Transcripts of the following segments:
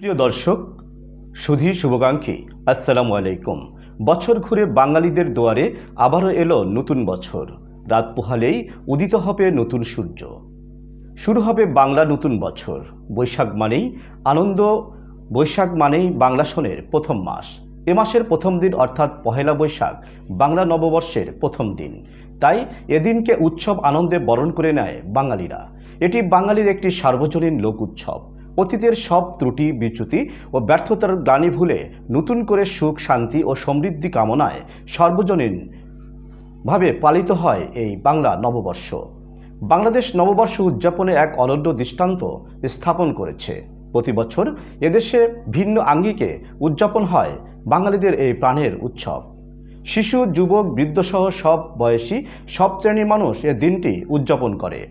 প্রিয় দর্শক, সুধী শুভাকাঙ্ক্ষী, আসসালামু আলাইকুম। বছর ঘুরে বাঙালিদের দুয়ারে আবারও এলো নতুন বছর। রাত পোহালেই উদিত হবে নতুন সূর্য, শুরু হবে বাংলা নতুন বছর। বৈশাখ মানেই আনন্দ, বৈশাখ মানেই বাংলা সনের প্রথম মাস। এ মাসের প্রথম দিন অর্থাৎ পহেলা বৈশাখ বাংলা নববর্ষের প্রথম দিন। তাই এদিনকে উৎসব আনন্দে বরণ করে নেয় বাঙালিরা। এটি বাঙালির একটি সার্বজনীন লোক উৎসব। অতীতের সব ত্রুটি বিচ্যুতি ও ব্যর্থতার গ্লানি ভুলে নতুন করে সুখ শান্তি ও সমৃদ্ধি কামনায় সার্বজনীনভাবে পালিত হয় এই বাংলা নববর্ষ। বাংলাদেশ নববর্ষ উদযাপনে এক অনন্য দৃষ্টান্ত স্থাপন করেছে। প্রতি বছর এদেশে ভিন্ন আঙ্গিকে উদযাপন হয় বাঙালিদের এই প্রাণের উৎসব। শিশু, যুবক, বৃদ্ধসহ সব বয়সী, সব শ্রেণীর মানুষ এ দিনটি উদযাপন করে।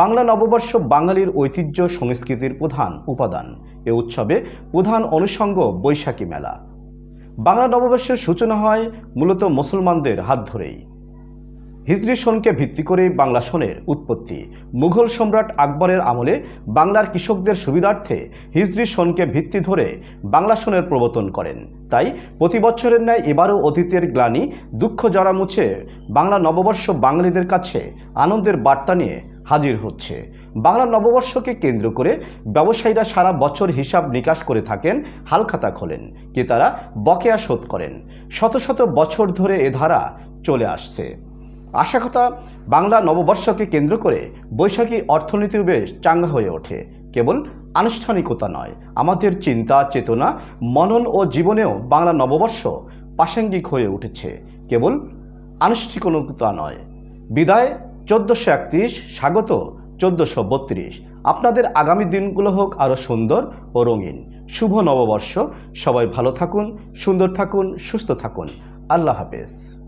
বাংলা নববর্ষ বাঙালির ঐতিহ্য সংস্কৃতির প্রধান উপাদান। এ উৎসবে প্রধান অনুষঙ্গ বৈশাখী মেলা। বাংলা নববর্ষের সূচনা হয় মূলত মুসলমানদের হাত ধরেই। হিজরি সনকে ভিত্তি করে বাংলা সনের উৎপত্তি। মুঘল সম্রাট আকবরের আমলে বাংলার কৃষকদের সুবিধার্থে হিজরি সনকে ভিত্তি ধরে বাংলা সনের প্রবর্তন করেন। তাই প্রতি বছরের ন্যায় এবারও অতীতের গ্লানি দুঃখ জরা মুছে বাংলা নববর্ষ বাঙালিদের কাছে আনন্দের বার্তা নিয়ে হাজির হচ্ছে। বাংলা নববর্ষকে কেন্দ্র করে ব্যবসায়ীরা সারা বছর হিসাব নিকাশ করে থাকেন, হালখাতা খোলেন, ক্রেতারা বকেয়া শোধ করেন। শত শত বছর ধরে এ ধারা চলে আসছে। আশা কথা, বাংলা নববর্ষকে কেন্দ্র করে বৈশাখী অর্থনীতিও বেশ চাঙ্গা হয়ে ওঠে। কেবল আনুষ্ঠানিকতা নয়, আমাদের চিন্তা চেতনা মনন ও জীবনেও বাংলা নববর্ষ প্রাসঙ্গিক হয়ে উঠেছে। কেবল আনুষ্ঠানিকতা নয়। বিদায় 1431, স্বাগত 1432। আপনাদের আগামী দিনগুলো হোক আরও সুন্দর ও রঙিন। শুভ নববর্ষ। সবাই ভালো থাকুন, সুন্দর থাকুন, সুস্থ থাকুন। আল্লাহ হাফেজ।